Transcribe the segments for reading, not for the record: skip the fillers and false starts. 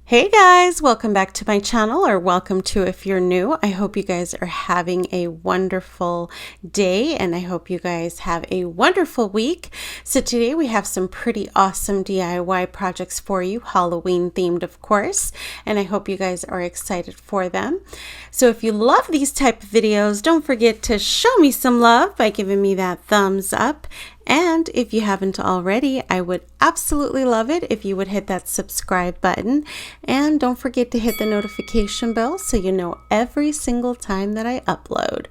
Hey guys, welcome back to my channel, or welcome to if you're new. I hope you guys are having a wonderful day and I hope you guys have a wonderful week. So today we have some pretty awesome DIY projects for you, Halloween themed of course, and I hope you guys are excited for them. So if you love these type of videos, don't forget to show me some love by giving me that thumbs up. And if you haven't already, I would absolutely love it if you would hit that subscribe button. And don't forget to hit the notification bell so you know every single time that I upload.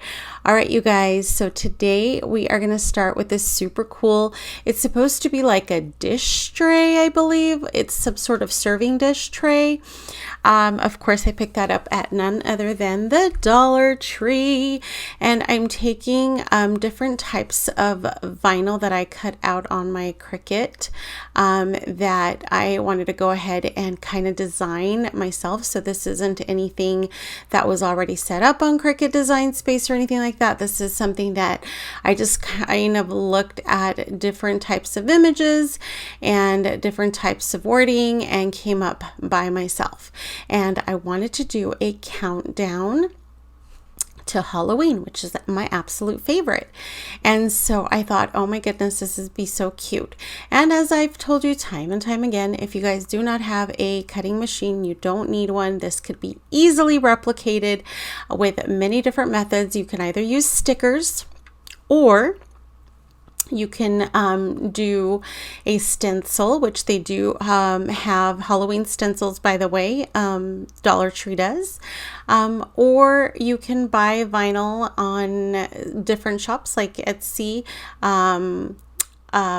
All right, you guys, so today we are going to start with this super cool, it's supposed to be like a dish tray, I believe. It's some sort of serving dish tray. Of course, I picked that up at none other than the Dollar Tree. And I'm taking different types of vinyl that I cut out on my Cricut that I wanted to go ahead and kind of design myself. So this isn't anything that was already set up on Cricut Design Space or anything like that. This is something that I just kind of looked at different types of images and different types of wording and came up by myself. And I wanted to do a countdown to Halloween, which is my absolute favorite. And so I thought, oh my goodness, this would be so cute. And as I've told you time and time again, if you guys do not have a cutting machine, you don't need one. This could be easily replicated with many different methods. You can either use stickers or you can do a stencil, which they do have Halloween stencils, by the way, Dollar Tree does. Or you can buy vinyl on different shops like Etsy,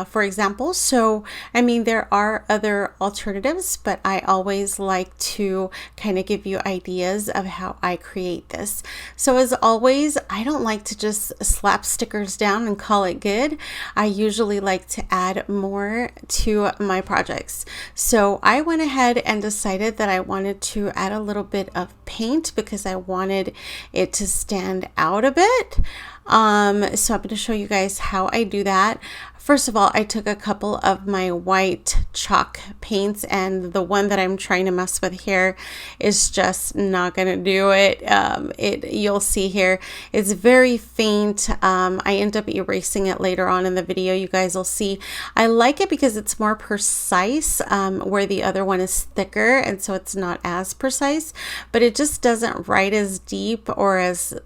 for example. So, I mean, there are other alternatives, but I always like to kind of give you ideas of how I create this. So as always, I don't like to just slap stickers down and call it good. I usually like to add more to my projects. So I went ahead and decided that I wanted to add a little bit of paint because I wanted it to stand out a bit. So I'm going to show you guys how I do that. First of all, I took a couple of my white chalk paints, and the one that I'm trying to mess with here is just not going to do it. You'll see here, it's very faint. I end up erasing it later on in the video. You guys will see. I like it because it's more precise, where the other one is thicker, and so it's not as precise, but it just doesn't write as deep or as,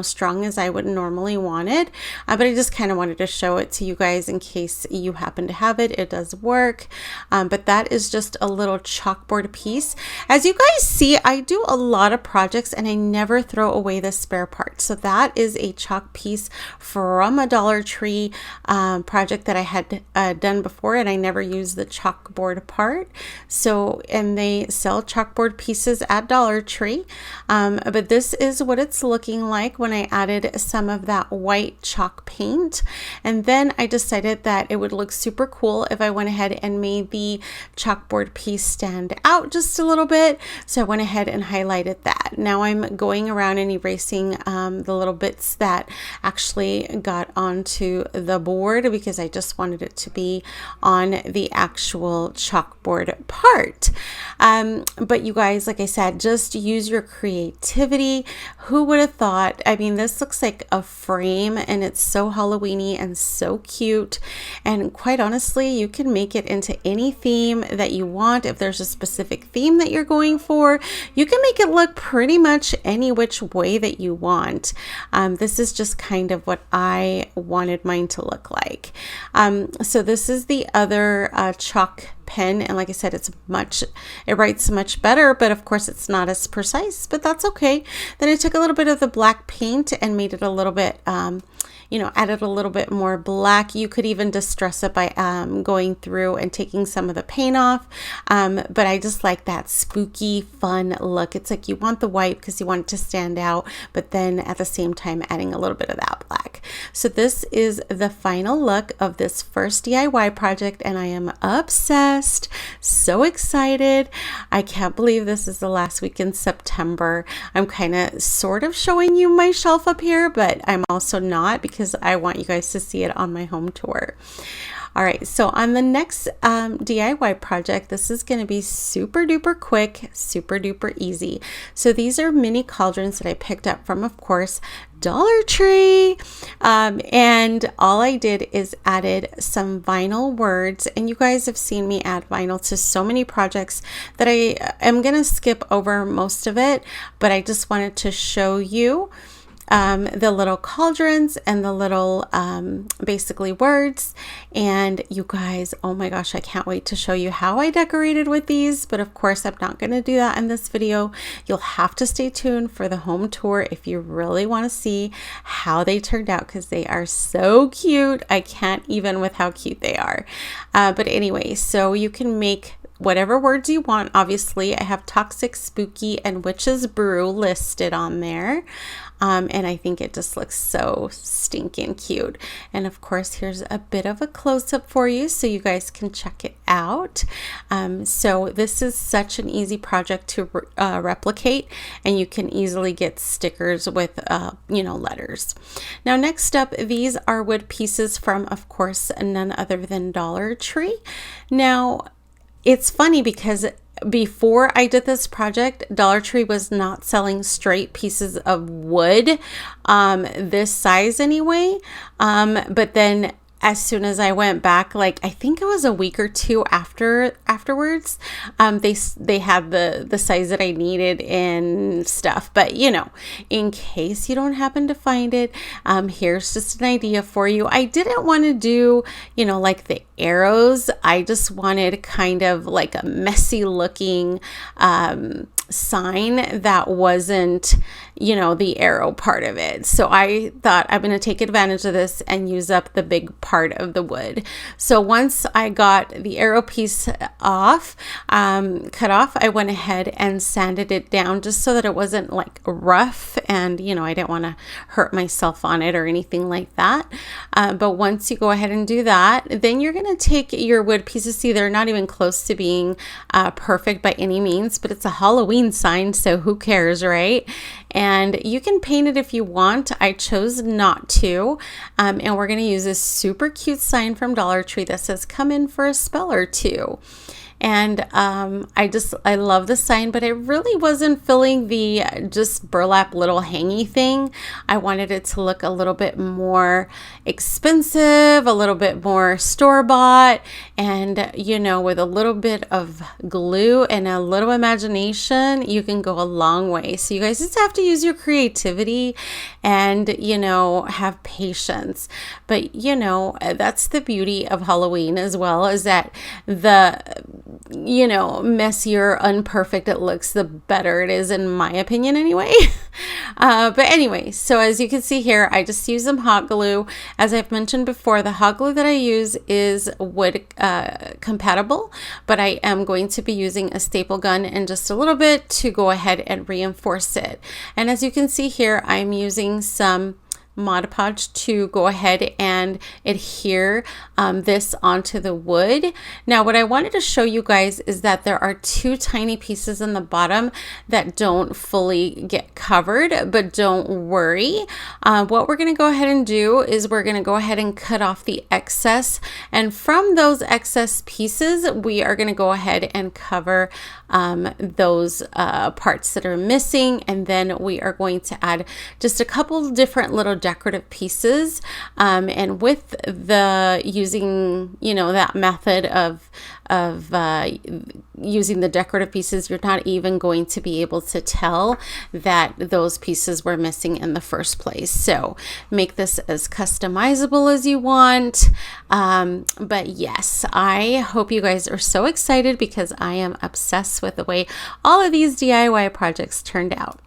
strong as I would normally want it. But I just kind of wanted to show it to you guys in case you happen to have it. It does work, but that is just a little chalkboard piece. As you guys see, I do a lot of projects and I never throw away the spare part. So that is a chalk piece from a Dollar Tree project that I had done before, and I never used the chalkboard part. So, and they sell chalkboard pieces at Dollar Tree, but this is what it's looking like when I added some of that white chalk paint. And then I decided that it would look super cool if I went ahead and made the chalkboard piece stand out just a little bit. So I went ahead and highlighted that. Now I'm going around and erasing the little bits that actually got onto the board because I just wanted it to be on the actual chalkboard part. But you guys, like I said, just use your creativity. Who would have thought? I mean, this looks like a frame and it's so Halloweeny and so cute. And quite honestly, you can make it into any theme that you want. If there's a specific theme that you're going for, you can make it look pretty much any which way that you want. This is just kind of what I wanted mine to look like. So this is the other chalk pen, and like I said, it writes much better, but of course it's not as precise, but that's okay. Then I took a little bit of the black paint and made it a little bit added a little bit more black. You could even distress it by going through and taking some of the paint off, but I just like that spooky fun look. It's like you want the white because you want it to stand out, but then at the same time adding a little bit of that black. So this is the final look of this first DIY project, and I am obsessed, so excited. I can't believe this is the last week in September. I'm kind of sort of showing you my shelf up here, but I'm also not because I want you guys to see it on my home tour. All right, so on the next DIY project, this is going to be super duper quick, super duper easy. So these are mini cauldrons that I picked up from, of course, Dollar Tree. And all I did is added some vinyl words, and you guys have seen me add vinyl to so many projects that I am going to skip over most of it, but I just wanted to show you the little cauldrons and the little basically words. And you guys, oh my gosh, I can't wait to show you how I decorated with these, but of course I'm not going to do that in this video. You'll have to stay tuned for the home tour if you really want to see how they turned out, because they are so cute. I can't even with how cute they are. But anyway, so you can make whatever words you want. Obviously, I have toxic, spooky, and witch's brew listed on there. And I think it just looks so stinking cute. And of course, here's a bit of a close-up for you so you guys can check it out. So this is such an easy project to replicate, and you can easily get stickers with, letters. Now, next up, these are wood pieces from, of course, none other than Dollar Tree. Now, it's funny because before I did this project, Dollar Tree was not selling straight pieces of wood, this size anyway. But then as soon as I went back, like I think it was a week or two afterwards, they had the size that I needed and stuff. But in case you don't happen to find it, here's just an idea for you. I didn't want to do, like the arrows. I just wanted kind of like a messy looking sign that wasn't, the arrow part of it. So I thought I'm going to take advantage of this and use up the big part of the wood. So once I got the arrow piece off, cut off, I went ahead and sanded it down just so that it wasn't like rough, and I didn't want to hurt myself on it or anything like that. But once you go ahead and do that, then you're going to take your wood pieces. See, they're not even close to being perfect by any means, but it's a Halloween sign, so who cares, right? And you can paint it if you want. I chose not to. And we're going to use this super cute sign from Dollar Tree that says, "Come in for a spell or two." And I love the sign, but it really wasn't filling the just burlap little hangy thing. I wanted it to look a little bit more expensive, a little bit more store-bought, and with a little bit of glue and a little imagination, you can go a long way. So you guys just have to use your creativity and have patience. But that's the beauty of Halloween as well, is that the messier, unperfect it looks, the better it is, in my opinion anyway. But anyway, so as you can see here, I just use some hot glue. As I've mentioned before, the hot glue that I use is wood compatible, but I am going to be using a staple gun in just a little bit to go ahead and reinforce it. And as you can see here, I'm using some Mod Podge to go ahead and adhere this onto the wood. Now, what I wanted to show you guys is that there are two tiny pieces in the bottom that don't fully get covered, but don't worry. What we're going to go ahead and do is we're going to go ahead and cut off the excess, and from those excess pieces, we are going to go ahead and cover those parts that are missing, and then we are going to add just a couple different little decorative pieces, and with the using that method of using the decorative pieces, you're not even going to be able to tell that those pieces were missing in the first place. So make this as customizable as you want. But yes, I hope you guys are so excited, because I am obsessed with the way all of these DIY projects turned out.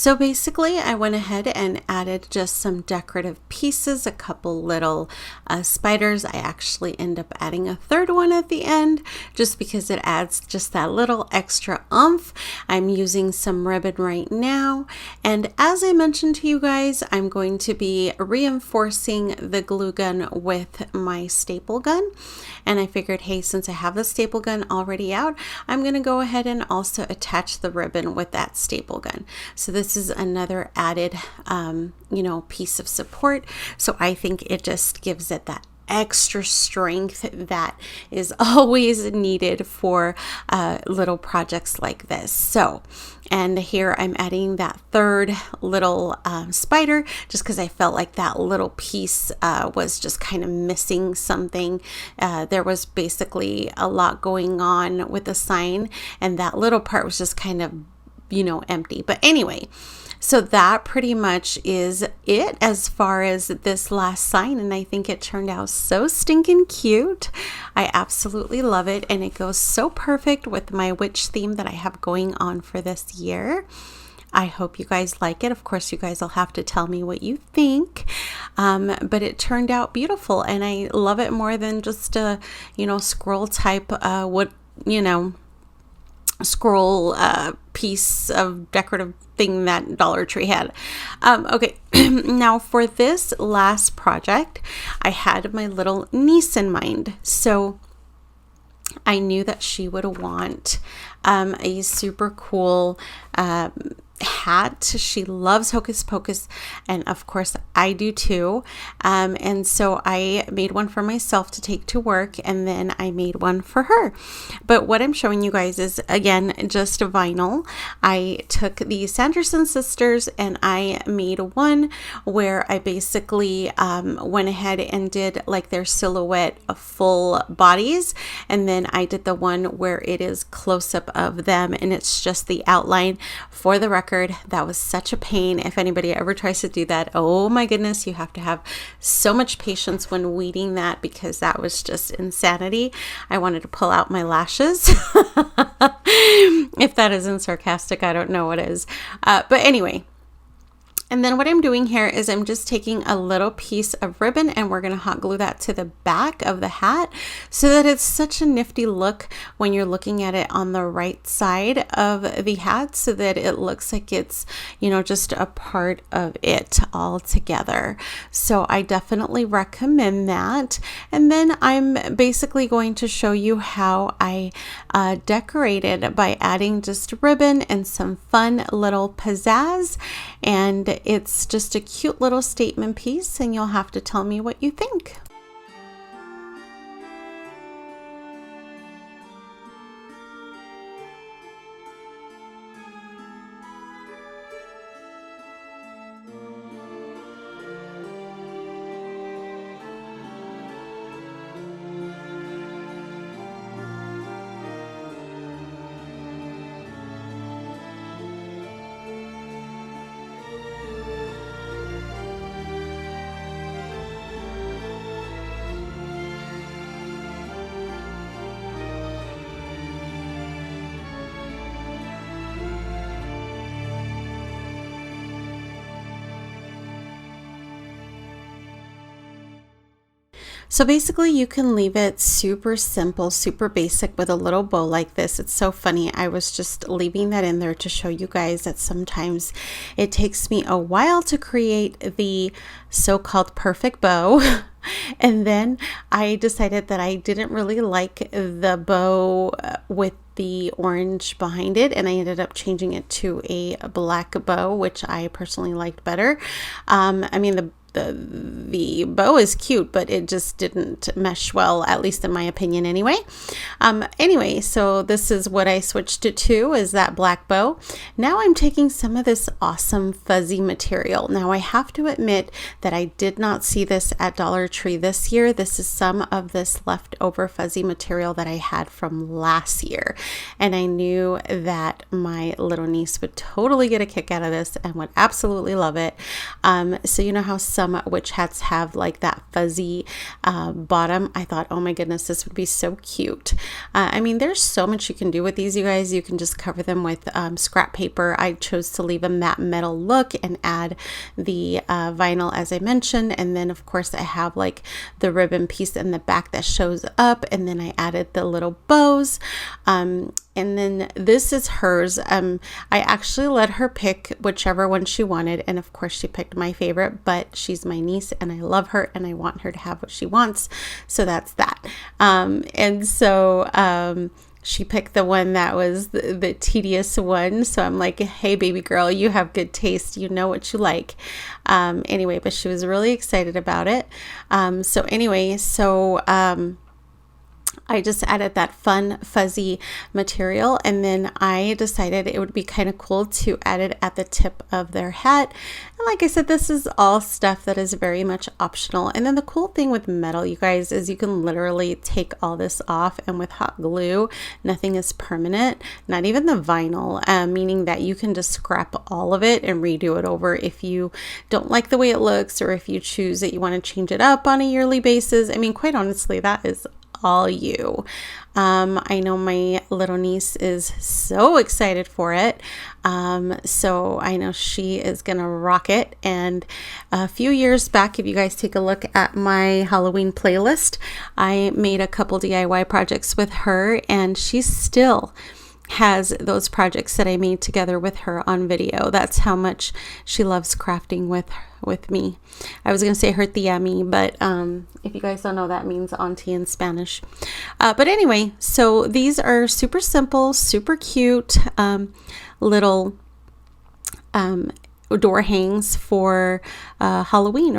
So basically, I went ahead and added just some decorative pieces, a couple little spiders. I actually end up adding a third one at the end just because it adds just that little extra oomph. I'm using some ribbon right now. And as I mentioned to you guys, I'm going to be reinforcing the glue gun with my staple gun. And I figured, hey, since I have the staple gun already out, I'm going to go ahead and also attach the ribbon with that staple gun. So this is another added, piece of support. So I think it just gives it that extra strength that is always needed for little projects like this. So, and here I'm adding that third little spider just because I felt like that little piece was just kind of missing something. There was basically a lot going on with the sign, and that little part was just kind of, empty. But anyway, so that pretty much is it as far as this last sign, and I think it turned out so stinking cute. I absolutely love it, and it goes so perfect with my witch theme that I have going on for this year. I hope you guys like it. Of course, you guys will have to tell me what you think, but it turned out beautiful, and I love it more than just a, scroll type scroll piece of decorative thing that Dollar Tree had. Okay, now for this last project, I had my little niece in mind. So I knew that she would want a super cool hat. She loves Hocus Pocus, and of course I do too. And so I made one for myself to take to work, and then I made one for her. But what I'm showing you guys is, again, just vinyl. I took the Sanderson Sisters and I made one where I basically went ahead and did like their silhouette of full bodies, and then I did the one where it is close up of them and it's just the outline. For the record, that was such a pain. If anybody ever tries to do that, oh my goodness, you have to have so much patience when weeding that, because that was just insanity. I wanted to pull out my lashes. If that isn't sarcastic, I don't know what is. But anyway. And then what I'm doing here is I'm just taking a little piece of ribbon and we're going to hot glue that to the back of the hat so that it's such a nifty look when you're looking at it on the right side of the hat, so that it looks like it's, just a part of it all together. So I definitely recommend that. And then I'm basically going to show you how I decorated by adding just ribbon and some fun little pizzazz. And it's just a cute little statement piece, and you'll have to tell me what you think. So basically you can leave it super simple, super basic with a little bow like this. It's so funny. I was just leaving that in there to show you guys that sometimes it takes me a while to create the so-called perfect bow. And then I decided that I didn't really like the bow with the orange behind it, and I ended up changing it to a black bow, which I personally liked better. The bow is cute, but it just didn't mesh well, at least in my opinion anyway. So this is what I switched it to, is that black bow. Now I'm taking some of this awesome fuzzy material. Now I have to admit that I did not see this at Dollar Tree this year. This is some of this leftover fuzzy material that I had from last year. And I knew that my little niece would totally get a kick out of this and would absolutely love it. So you know how some some witch hats have like that fuzzy bottom. I thought, oh my goodness, this would be so cute. I mean, there's so much you can do with these, you guys. You can just cover them with scrap paper. I chose to leave them that metal look and add the vinyl, as I mentioned. And then of course I have like the ribbon piece in the back that shows up, and then I added the little bows. And then this is hers. I actually let her pick whichever one she wanted, and of course she picked my favorite, but she's my niece and I love her and I want her to have what she wants, so that's that. And so she picked the one that was the tedious one, so I'm like, hey baby girl, you have good taste, you know what you like. Anyway, but she was really excited about it. I just added that fun fuzzy material, and then I decided it would be kind of cool to add it at the tip of their hat. And like I said, this is all stuff that is very much optional. And then the cool thing with metal, you guys, is you can literally take all this off, and with hot glue, nothing is permanent, not even the vinyl, meaning that you can just scrap all of it and redo it over if you don't like the way it looks, or if you choose that you want to change it up on a yearly basis. I mean, quite honestly, that is all you. I know my little niece is so excited for it. So I know she is gonna rock it. And a few years back, if you guys take a look at my Halloween playlist, I made a couple DIY projects with her, and she still has those projects that I made together with her on video. That's how much she loves crafting with me. I was going to say her tía mi, but if you guys don't know, that means auntie in Spanish. But anyway, so these are super simple, super cute little door hangs for Halloween.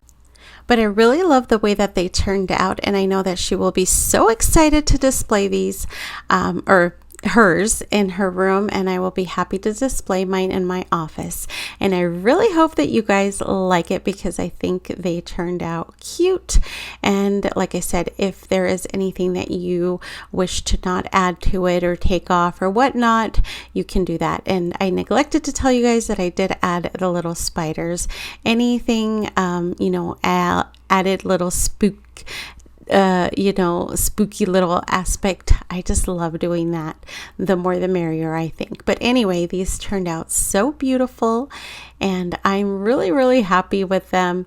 But I really love the way that they turned out, and I know that she will be so excited to display these, or hers in her room, and I will be happy to display mine in my office. And I really hope that you guys like it, because I think they turned out cute. And like I said, if there is anything that you wish to not add to it or take off or whatnot, you can do that. And I neglected to tell you guys that I did add the little spiders. Anything added little spooky little aspect. I just love doing that. The more the merrier, I think. But anyway, these turned out so beautiful, and I'm really, really happy with them.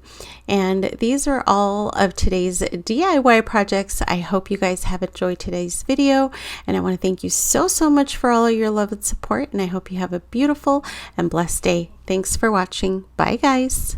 And these are all of today's DIY projects. I hope you guys have enjoyed today's video, and I want to thank you so much for all of your love and support, and I hope you have a beautiful and blessed day. Thanks for watching. Bye guys.